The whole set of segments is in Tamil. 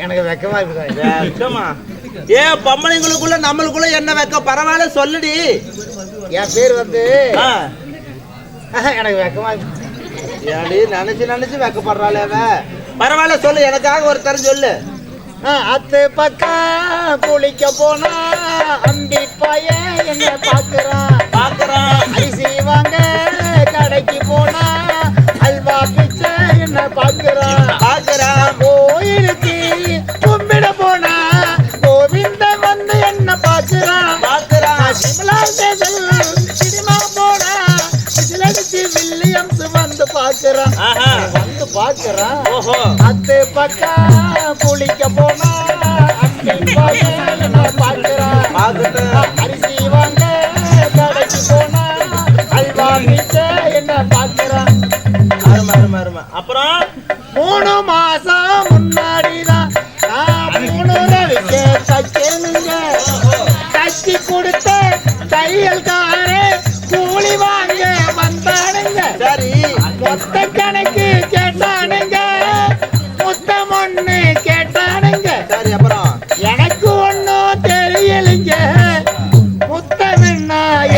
எனக்கு வெக்கமா இருக்கு. வெக்கமா? ஏன் பொம்பளைங்களுக்குள்ள நம்மளுக்குள்ள என்ன வெக்கம்? பரவாயில்ல சொல்லுடி. என் பேர் வந்து எனக்கு வெக்கமா இருக்கு. ஏடி நினைச்சு வெக்கப்படுறாளே. பரவாயில்ல சொல்லு, எனக்காக ஒரு தரம் சொல்லு. அத்து பக்கம் குளிக்க போனா அம்பி பையன் என்ன பாக்குறான். அரிசி வாங்க கடைக்கு போனா அல்வா பிச்சை என்ன பாக்குறான். கோயிலுக்கு கும்பிட போனா கோவிந்த வந்து என்ன பாக்குறான். சினிமா போனா வில்லியம்ஸ் வந்து பாக்குறான். அத்து பக்கம் குளிக்க போனா அரிசி வாங்க கடைக்கு போனா அல்வா பிச்சை என்ன பாக்குறான். அப்புறம் 3 மாசம் முன்னாடிதான் தச்சு கொடுத்த தையல்காரே கூலி வாங்க வந்தானுங்க. சரி, மொத்த கணக்கு கேட்டானுங்க, முத்தம் ஒண்ணு கேட்டானுங்க. சரி, அப்புறம் எனக்கு ஒண்ணும் தெரியலைங்க, முத்தம் என்ன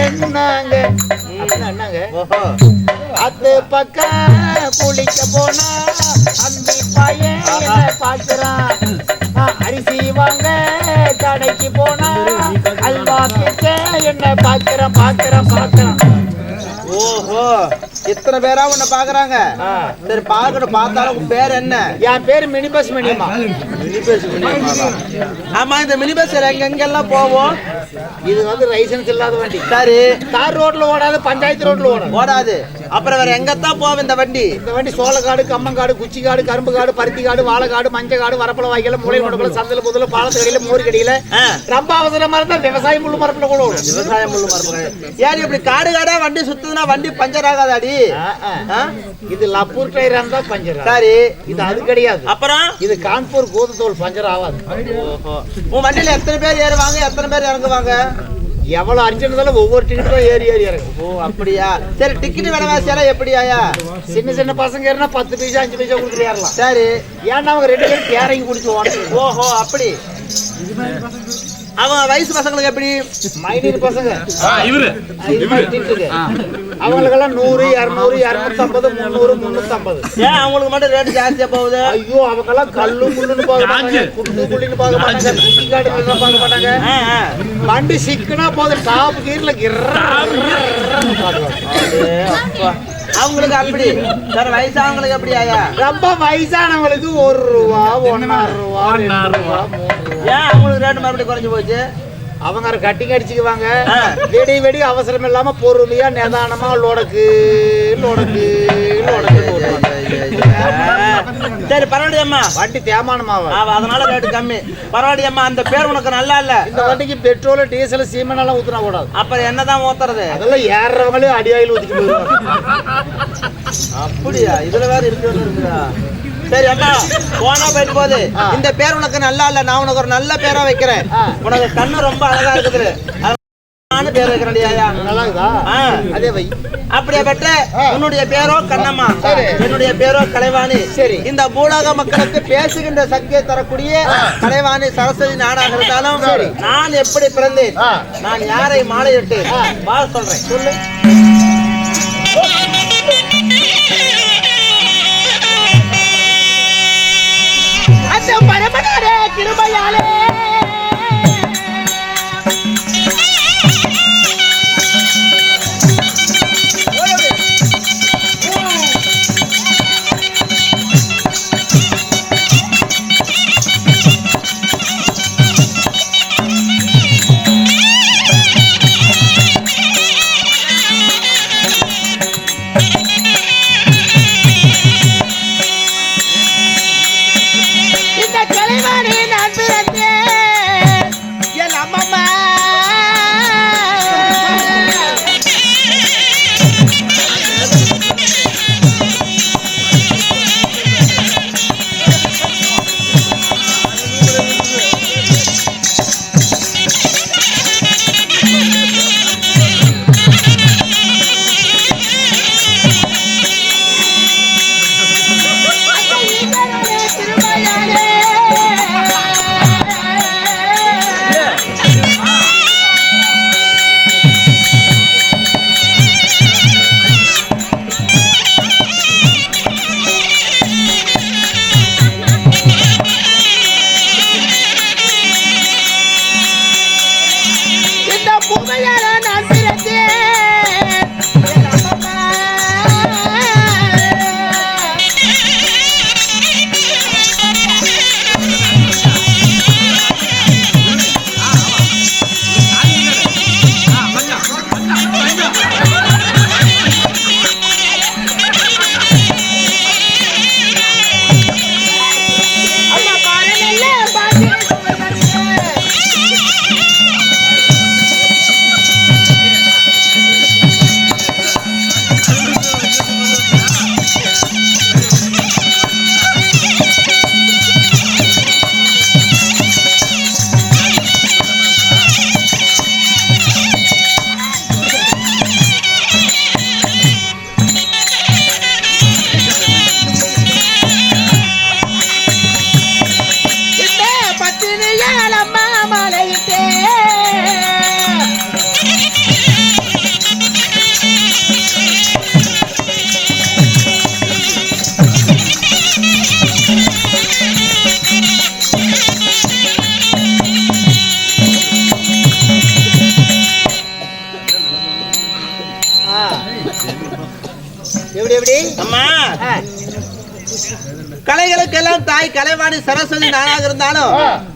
என்னங்க. அத்து பக்கம் குளிக்க போனா அம்பி பையன் என்ன பாக்குறான். அரிசி வாங்க கடைக்கு போனா அல்வா பிச்சை என்ன பாக்குறான். ஓஹோ, இத்தனை பேரா உன்னை பாக்குறாங்க. சரி, பாக்கணும். பார்த்தாலும் உன் பேர் என்ன? என் பேரு மினி பஸ் மினிமா. ஆமா, இந்த மினி பஸ் எங்கெல்லாம் போவோம்? இது வந்து லைசன்ஸ் இல்லாத வண்டி. சரி, தார் ரோட்ல ஓடாது, பஞ்சாயத்து ரோட்ல ஓடாது. அப்புறம் வேற எங்கத்தான் போவோம் இந்த வண்டி? இந்த வண்டி சோளக்காடு, கம்மங்காடு, குச்சிக்காடு, கரும்பு காடு, பருத்தி காடு, வாழைக்காடு, மஞ்சள் காடு, வரப்பள வாய்க்கல, மூளை மடுக்கல, சந்தல முதல்ல, பாலத்து கடையில, மோர் கடையில, ரொம்ப அவசரமா இருந்தா விவசாய முள்ளு மரப்புல கூட ஓடும். விவசாய முள்ளு மரப்பு. ஏன் இப்படி காடு காடா வண்டி சுத்துதுன்னா வண்டி பஞ்சர் ஆகாதாடி? இது லப்பூர் டயர் இருந்தா பஞ்சர். சரி, இது அது கிடையாது. அப்புறம் இது கான்பூர் கோதுத்தோல் பஞ்சர் ஆகாது. உன் வண்டியில எத்தனை பேர் ஏறுவாங்க, எத்தனை பேர் இறங்குவாங்க? எவ்வளவு அர்ஜென்ட் ஒவ்வொரு டிக்கெட்டும் ஏறி இறங்கும். ஓ, அப்படியா? சரி, டிக்கெட் விலைவாசியெல்லாம் எப்படியாயா? சின்ன பசங்க ஏறினா 10 பைசா 5 பைசா கொடுத்துட்டு ஏறலாம். சரி, ஏன்னா அவங்க 2 பேரும் கேரங்கி குடிச்சு ஓடணும். ஓஹோ, அப்படி. அவன் வயசு பசங்களுக்கு எப்படி? மைனர் பசங்க அவங்களுக்கெல்லாம் 100, 200, 250, 300, 350. ஏன் அவங்களுக்கு மட்டும் ரேட்டு ஜாஸ்தியா போகுது? ஐயோ, அவங்கெல்லாம் கல்லு முள்ளுன்னு பார்க்க மாட்டாங்க, குண்டு குள்ளின்னு பார்க்க மாட்டாங்க, குட்டி காடு பார்க்க மாட்டாங்க. வண்டி சிக்கனா போதும், டாப் கீர்ல அவங்களுக்கு அப்படி. சார், வயசானவங்களுக்கு எப்படி ஆயா? ரொம்ப வயசானவங்களுக்கு 1 ரூபா, 1.5 ரூபா, 2 ரூபா, 3 ரூபா. ஏன் அவங்களுக்கு ரேட்டு மறுபடியும் குறைஞ்சு போச்சு? அவங்க கட்டிங் அடிச்சுக்குவாங்க. வெடி அவசரம் இல்லாம பொறுமையா நிதானமா லோடக்கு. சரி, பரவாயில்லையம்மா, வண்டி தேமானமாவா, அதனால ரேட்டு கம்மி. பரவாயில்லையம்மா, அந்த பேர் உனக்கு நல்லா இல்ல. இந்த வண்டிக்கு பெட்ரோல், டீசல், சீமெண்ட் எல்லாம் ஊத்துனா கூடாது. அப்புறம் என்னதான் ஊத்துறது? அதெல்லாம் ஏறவங்களே அடியாயில் ஊத்திட்டு போயிருவாங்க. அப்படியா? இதுல வேற இருக்குதா? சரி அம்மா, போனா போயிட்டு போகுது. இந்த பேர் உனக்கு நல்லா இல்ல, நான் உனக்கு ஒரு நல்ல பேரா வைக்கிறேன். உனக்கு கண்ணு ரொம்ப அழகா இருக்குது, பேர் வைக்கிறேன். நல்லா இருக்குதா? அதே வை. அப்படியாப்பட்ட உன்னுடைய பேரோ கண்ணம்மா, என்னுடைய பேரோ கலைவாணி. சரி, இந்த பூலோக மக்களுக்கு பேசுகின்ற சக்தியை தரக்கூடிய கலைவாணி சரஸ்வதி நாடாக இருந்தாலும் நான் எப்படி பிறந்தேன், நான் யாரை மாலையிட்டு வா சொல்றேன். சொல்லு. அந்த பரமனாரே கிருபையாலே இந்த கலைவாணி நான் பிறந்தேன். எப்படி எப்படி அம்மா ஆ. கலைகளுக்கெல்லாம் தாய் கலைவாணி சரஸ்வதி நானாக இருந்தாலும்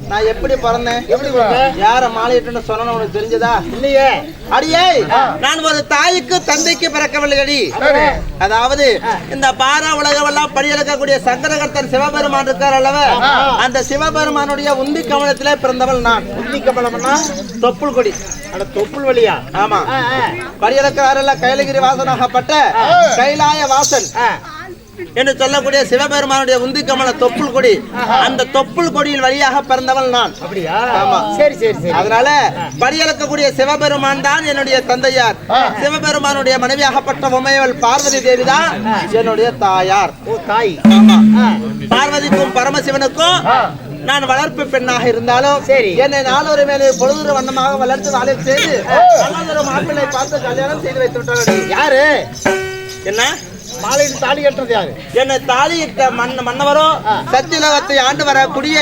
நான் எப்படி பிறந்தேன்? எப்படி பிறந்த? யார மாலையிட்டு சொன்ன உனக்கு தெரிஞ்சதா? இல்லையே. அடியே நான் ஒரு தாய்க்கு தந்தைக்கு பிறக்கவில்லை அடி. அதாவது இந்த பாரா உலகமெல்லாம் படியெடுக்கக்கூடிய சங்கரகர்த்தன் சிவபெருமான் இருக்கார் அல்லவா, அந்த சிவபெருமானுடைய உந்தி கமலத்திலே பிறந்தவள் நான். உந்தி கமலம்னா தொப்புள் கொடி. அட தொப்புள் வழியா? ஆமா. படியெடுக்கிறாரல்ல கைலகிரி வாசனாகப்பட்ட கைலாய வாசன் என்று சொல்லக்கூடிய சிவபெருமானுடைய உந்தி கமல தொப்புள் கொடி. அந்த தொப்புள் கொடியில் வழியாக பிறந்தவள் நான். அப்படியா? ஆமா. சரி சரி சரி. அதனால படியளக்கக்கூடிய சிவபெருமான் தான் என்னுடைய தந்தையார். சிவபெருமானுடைய மனைவியாகப்பட்ட உமையவள் பார்வதி தேவி தான் என்னுடைய தாயார். ஓ தாய். ஆமா. பார்வதிக்கும் பரமசிவனுக்கும் நான் வளர்ப்பு பெண்ணாக இருந்தாலும் சரி, என்னை நாளொரு மேலே பொழுதுற வண்ணமாக வளர்த்து வாழை செய்து நல்லதொரு மாப்பிள்ளை பார்த்து கல்யாணம் செய்து வைத்து விட்டார்கள். யாரு? என்ன மாலையிட்டு தாலி கட்டுறது யாரு? என்னை தாலியிட்ட மன்னவரும் சத்தியலோகத்தை ஆண்டு வரக்கூடிய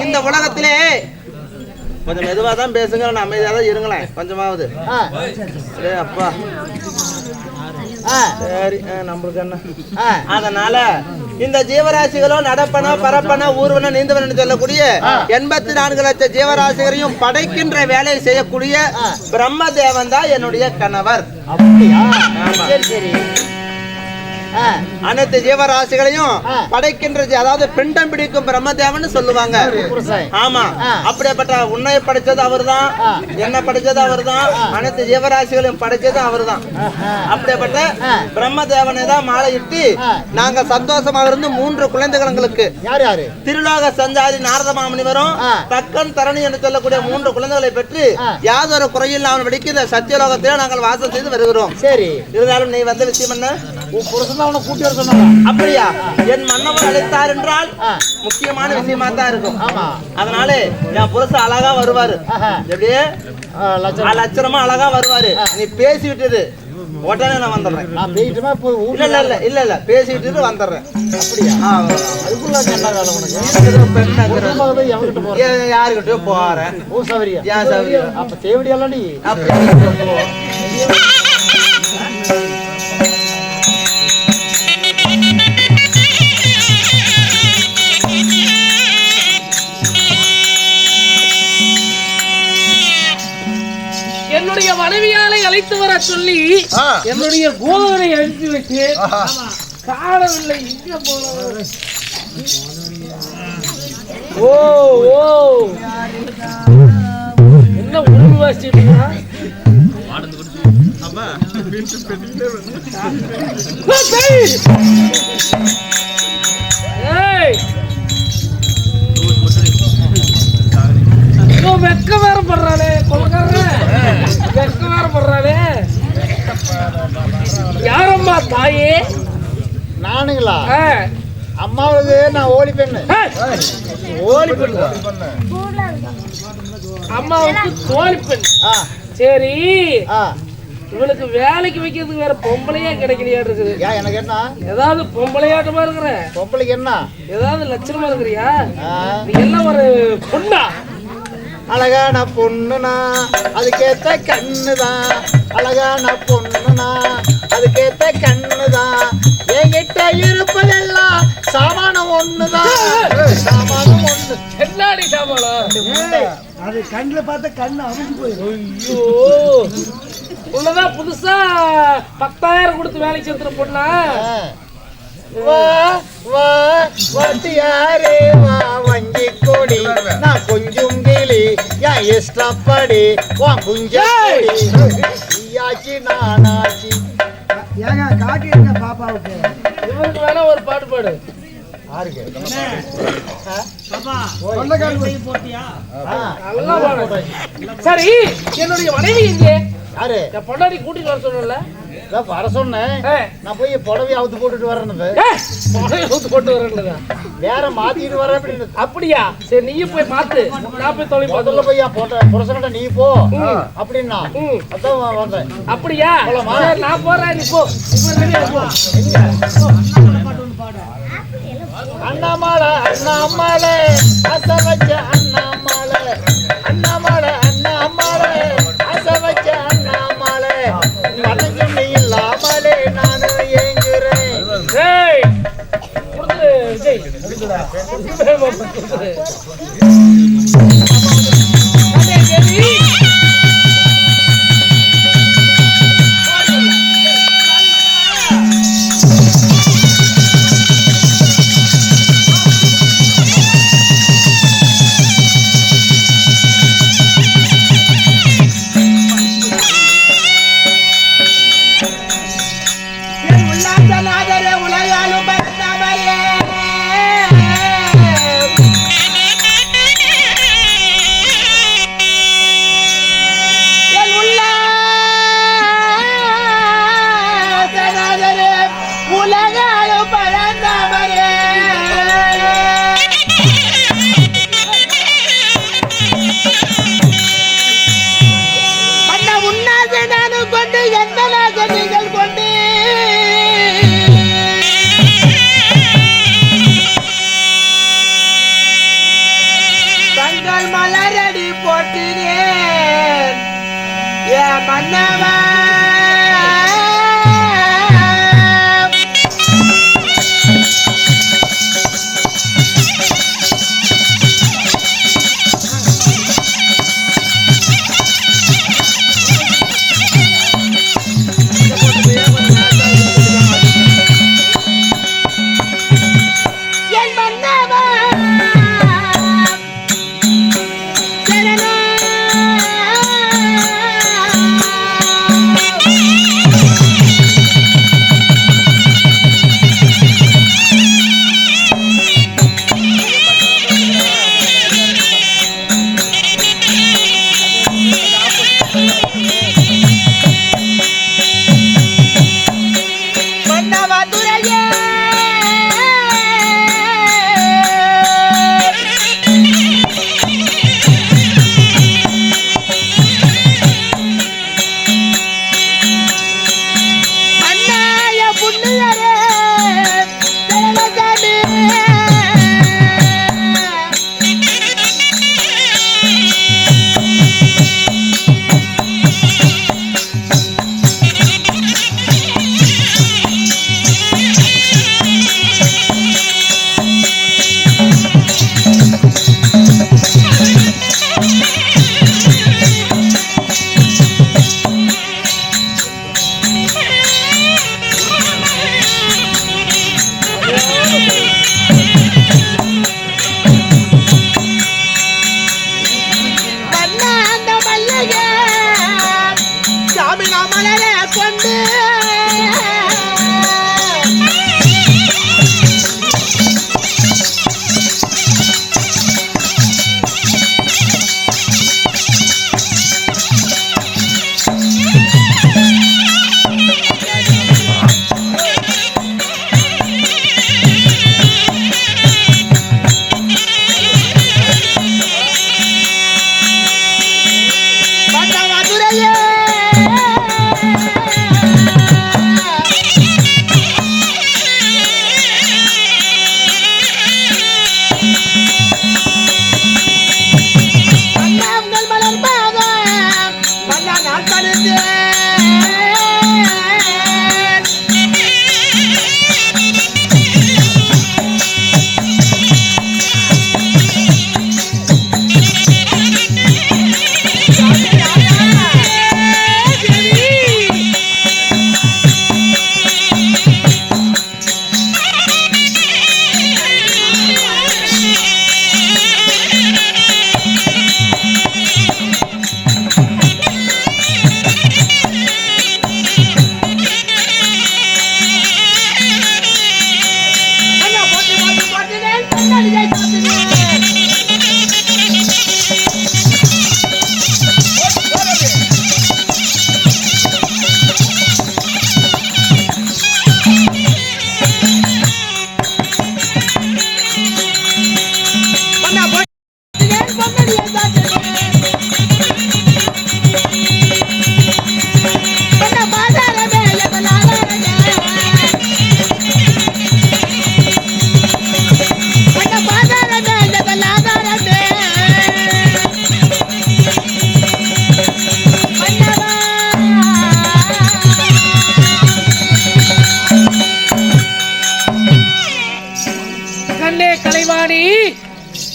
இந்த உலகத்திலே கொஞ்சம் மெதுவா தான் பேசுங்க, நான் அமைதியா தான் இருங்களேன் கொஞ்சமாவது. அப்பா சரி நம்மளுக்கு என்ன. அதனால இந்த ஜீவராசிகளும் நடப்பன பரப்பன ஊர்வன நீந்தவன சொல்லக்கூடிய 84 லட்சம் ஜீவராசிகளையும் படைக்கின்ற வேலையை செய்யக்கூடிய பிரம்ம தேவன் தான் என்னுடைய கணவர். அப்படியா? சரி சரி. அனைத்து ஜீவராசிகளையும் படைக்கின்ற, அதாவது பிண்டம் பிடிக்கும் பிரம்மதேவன் சொல்லுவாங்க. ஆமா. அப்படிப்பட்ட உன்னை படைச்சது அவர்தான், என்ன படைச்சது அவர்தான், அனைத்து ஜீவராசிகளையும் படைச்சது அவர்தான். அப்படிப்பட்ட பிரம்மதேவனை தான் மாலையிட்டு நாங்க சந்தோஷமாக இருந்து 3 குழந்தைகள் எங்களுக்கு. யார் யாரு? திருலோக சஞ்சாரி நாரத மாமுனிவரும் தக்கன் தரணி என்று சொல்லக்கூடிய 3 குழந்தைகளை பெற்று யாதொரு குறையில் நாம் வெடிக்கிற சத்தியலோகத்திலே நாங்கள் வாசம் செய்து வருகிறோம். சரி. இருந்தாலும் நீ வந்த விஷயம் என்ன? அவனை கூட்டி வர சொன்னாங்க. அப்படியா? என் மன்னவர் அழைத்தார் என்றால் முக்கியமான விஷயமா தான் இருக்கும். அதனால என் புருஷன் அழகா வருவாரு. எப்படியே லட்சணமா அழகா வருவாரு. நீ பேசிவிட்டது உடனே நான் வந்துடுறேன். இல்ல இல்ல பேசிட்டு வந்துடுறேன். அப்படியா? யாருக்கிட்டயோ போறேன். அப்ப தேவடியெல்லாம் நீ என்னுடைய மனைவியாலை அழைத்து வர சொல்லி என்னுடைய கோதனை அனுப்பி வச்சு காணவில்லை. இங்க போன ஓ ஓ என்ன உருவாசிட்டா? வெக்க வேற பண்றானே கொள்ளக்காரன், வெக்க வேற பண்றானே. யாரம்மா தாயே? நானுங்களா? அம்மாவுக்கு நான் ஓலி பெண்ணு. ஓலி பெண்ணு? அம்மாவுக்கு தோழி பெண். சரி, இவளுக்கு வேலைக்கு வைக்கிறதுக்கு வேற பொம்பளையா கிடைக்கலையா இருக்குது? எனக்கு என்ன ஏதாவது பொம்பளையாட்டமா இருக்கிற? பொம்பளைக்கு என்ன ஏதாவது லட்சணமா இருக்கிறியா? நீ எல்லாம் ஒரு பொண்ணா? அழகான பொண்ணுனா அதுக்கேத்த கண்ணுதான். அழகான பொண்ணுனா அதுக்கேத்த கண்ணுதான். என்கிட்ட இருப்பதெல்லாம் சாமானம் ஒண்ணுதான். சாமானம் ஒண்ணு. என்னடி சாமானம்? அது கண்ணுல பார்த்த கண்ணு அமுந்து போயிடும். ஐயோ, உள்ளதான் புதுசா 10,000 கொடுத்து வேலைக்கு சேர்த்துட்டு பொண்ணா? வா வா வாத்தியாரே வா வஞ்சி கொடி, நான் கொஞ்சம் கிளி என் இஷ்டப்படி வா குஞ்சாச்சி நானாச்சி. ஏங்க காட்டிருங்க பாப்பாவுக்கு. இவருக்கு வேணா ஒரு பாட்டு பாடு. சரி, என்னுடைய மனைவி இங்கே யாரு? என் பொண்டாட்டி கூட்டிட்டு வர சொன்னல. வர சொன்னேன். நான் போய் புடவை அவுத்து போட்டுட்டு வரேன்னு. போட்டு வரேன் வேற மாத்திட்டு வரேன் அப்படின்னு. அப்படியா? சரி, நீயும் போய் மாத்து, நான் போய் தொலை முதல்ல போய் புருஷன்கிட்ட நீ போ அப்படின்னா அதான் வந்தேன். அப்படியா? நான் போறேன், நீ போ. அண்ணாமலை அண்ணாமலை ஆசை வச்ச அண்ணாமலை, அண்ணாமலை அண்ணாமலை ஆசை வச்ச அண்ணாமலை. வணக்கம் இல்லாமலே நானும் ஏங்குறேன். ஏய் கொடுத்துரு விஜய் கொடுத்துடா கொடுத்துரு சரி மலரடி போட்டினேன் ஏ மன்னவா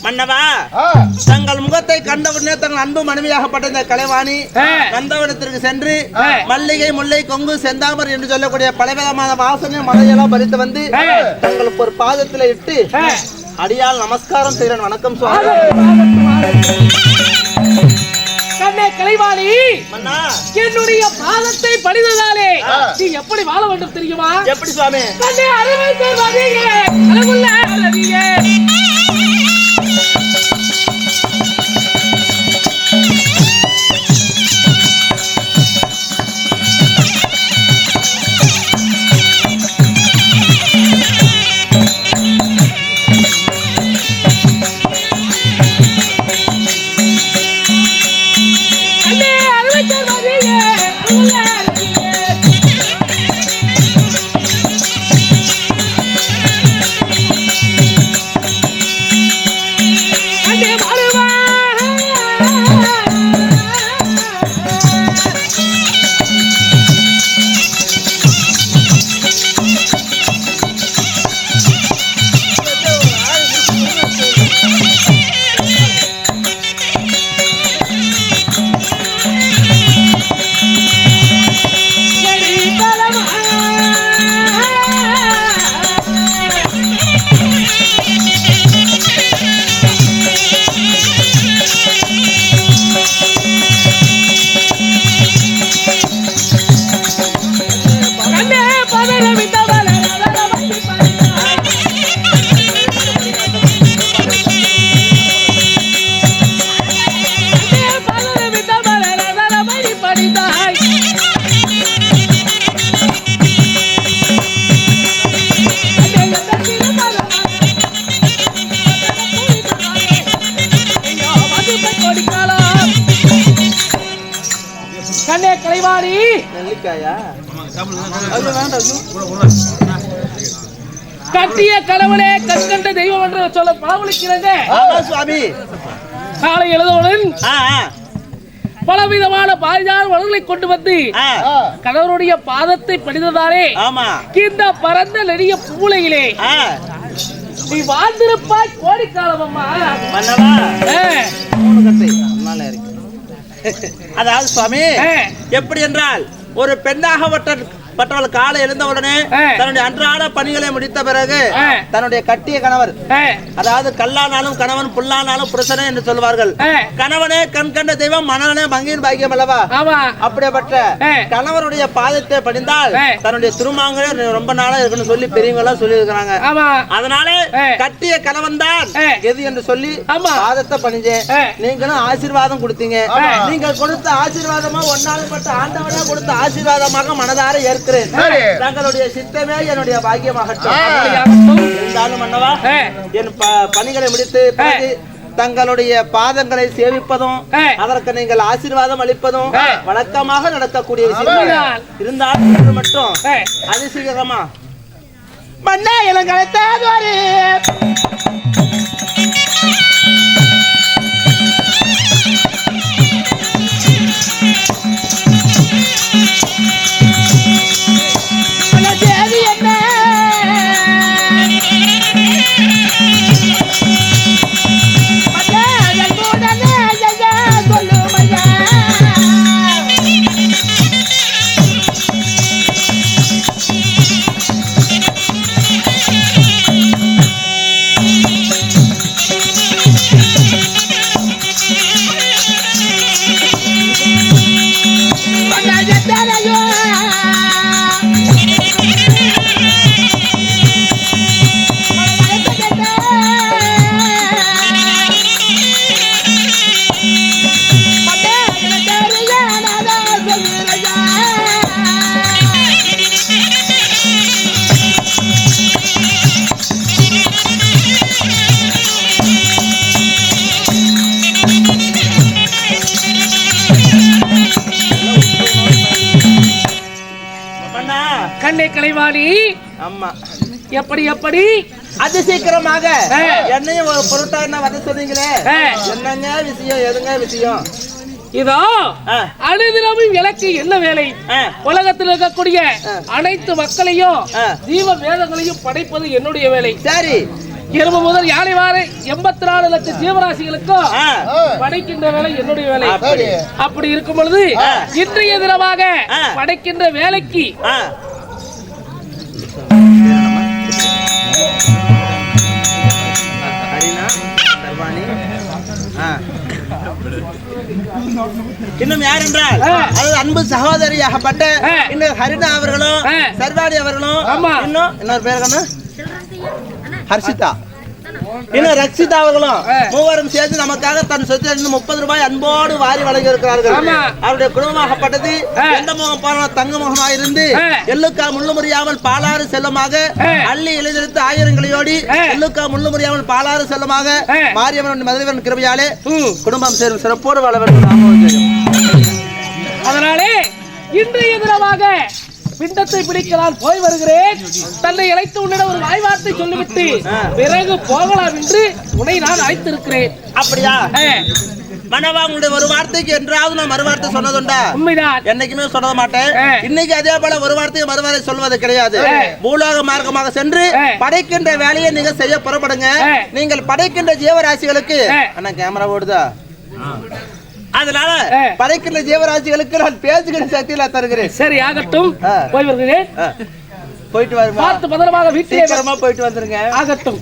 மன்னவா தங்கள் முகத்தை கண்டவுடனே தங்கள் அன்பு மனைவியாகப்பட்ட இந்த கலைவாணி நந்தவனத்திற்கு சென்று மல்லிகை முல்லை கொங்கு செந்தாமர் என்று சொல்லக்கூடிய பலவிதமான வாசனை மலையெல்லாம் பறித்து வந்து தங்களுக்கு ஒரு பாதத்தில் இட்டு அடியால் நமஸ்காரம் செய்கிறேன். வணக்கம் சுவாமி. கலைவாணி என்னுடைய பாதத்தை படித்ததாலே நீ எப்படி வாழ வேண்டும் தெரியுமா? எப்படி சுவாமி? கட்டிய கணவனே கண்கண்ட தெய்வம் என்று சொல்ல பழமொழிக்கிறது சுவாமி. காலை எழுதவுடன் பலவிதமான பாரிஜாத மலர்களை கொண்டு வந்து கணவருடைய பாதத்தை படித்ததாலே இந்த பரந்த நெறிய பூலையிலே நீ வாழ்ந்திருப்பாய் கோடிக்காலம் அம்மா. அதாவது சுவாமி எப்படி என்றால் ஒரு பெண்ணாக பற்றவள் காலை எழுந்தவுடனே தன்னுடைய அன்றாட பணிகளை முடித்த பிறகு தன்னுடைய கட்டிய கணவர், அதாவது கல்லானாலும் கணவன் புல்லானாலும் புருஷனே என்று சொல்வார்கள். கணவனே கண் கண்ட தெய்வம் மனவனே மங்கையின் பாக்கியம் அல்லவா? அப்படிப்பட்ட கணவருடைய பாதத்தை படிந்தால் தன்னுடைய திருமாங்களே ரொம்ப நாளா இருக்குன்னு சொல்லி பெரியவங்க எல்லாம் சொல்லி இருக்கிறாங்க. அதனால கட்டிய கணவன் தான் எது என்று சொல்லி பாதத்தை பணிஞ்சேன். நீங்களும் ஆசீர்வாதம் கொடுத்தீங்க. நீங்கள் கொடுத்த ஆசீர்வாதமா ஒன்னாலும் பட்ட ஆண்டவனா கொடுத்த ஆசீர்வாதமாக மனதார ஏற்க தங்களுடைய சித்தமே என்னுடைய பாக்கியமாகட்டும். இருந்தாலும் மன்னவா என் பணிகளை முடித்து தங்களுடைய பாதங்களை சேவிப்பதும் அதற்கு நீங்கள் ஆசீர்வாதம் அளிப்பதும் வழக்கமாக நடக்கக்கூடிய விஷயம். இருந்தாலும் மட்டும் அதிசீக்கிரமா மன்னா எனக்கு அழைத்தாது கலைவாணி. அம்மா எப்படி எப்படி அது சீக்கிரமாக என்னையும் ஒரு பொருட்டா என்ன வர சொன்னீங்களே, என்னங்க விஷயம், எதுங்க விஷயம்? இதோ அனுதினமும் எனக்கு என்ன வேலை? உலகத்தில் இருக்கக்கூடிய அனைத்து மக்களையும் ஜீவ வேதங்களையும் படைப்பது என்னுடைய வேலை. சரி, எறும்பு முதல் யானை வாரை 84 லட்சம் ஜீவராசிகளுக்கும் படைக்கின்ற வேலை என்னுடைய வேலை. அப்படி இருக்கும் பொழுது இன்றைய தினமாக படைக்கின்ற வேலைக்கு இன்னும் யார் என்றால் அது அன்பு சகோதரியாகப்பட்ட இன்னும் ஹரிதா அவர்களும் சர்வாணி அவர்களும் இன்னும் இன்னொரு பேர் ஹர்ஷிதா இன்னும் ரக்ஷிதா அவர்களும் மூவரும் சேர்ந்து நமக்காக தன் சொத்தில் 30 ரூபாய் அன்போடு வாரி வழங்கி இருக்கிறார்கள். அவருடைய குடும்பமாகப்பட்டது எந்த முகம் போன தங்க முகமாக இருந்து எள்ளுக்கா முள்ளு முறியாமல் பாலாறு செல்லமாக அள்ளி இளைஞருக்கு ஆயிரங்களையோடி எள்ளுக்கா முள்ளு முறியாமல் பாலாறு செல்லமாக மாரியம்மன் மதுரைவன் கிருபையாலே குடும்பம் சேரும் சிறப்போடு வாழ வேண்டும். அதனாலே இன்றைய தினமாக பிண்டத்தை பிடிக்க நான் போய் வருகிறேன். தன்னை அழைத்து உன்னிடம் ஒரு வாய்வார்த்தை சொல்லிவிட்டு பிறகு போகலாம் என்று உன்னை நான் அழைத்திருக்கிறேன். அப்படியா மனவா, உங்களுடைய ஒரு வார்த்தைக்கு என்றாவது நான் மறுவார்த்தை சொன்னதுண்டா? உண்மைதான், என்னைக்குமே சொல்ல மாட்டேன். இன்னைக்கு அதே போல ஒரு வார்த்தைக்கு மறுவார்த்தை சொல்வது கிடையாது. பூலோக மார்க்கமாக சென்று படைக்கின்ற வேலையை நீங்க செய்ய புறப்படுங்க. நீங்கள் படைக்கின்ற ஜீவராசிகளுக்கு அண்ணா கேமரா ஓடுதா, அதனால படைக்கின்ற ஜீவராசிகளுக்கு நான் பேசுகிற சக்தியில தருகிறேன். சரி, ஆகட்டும், போய் வருகிறேன். போயிட்டு வருங்க, பார்த்து பத்திரமாக வீட்டிலே போயிட்டு வந்துருங்க. ஆகட்டும்.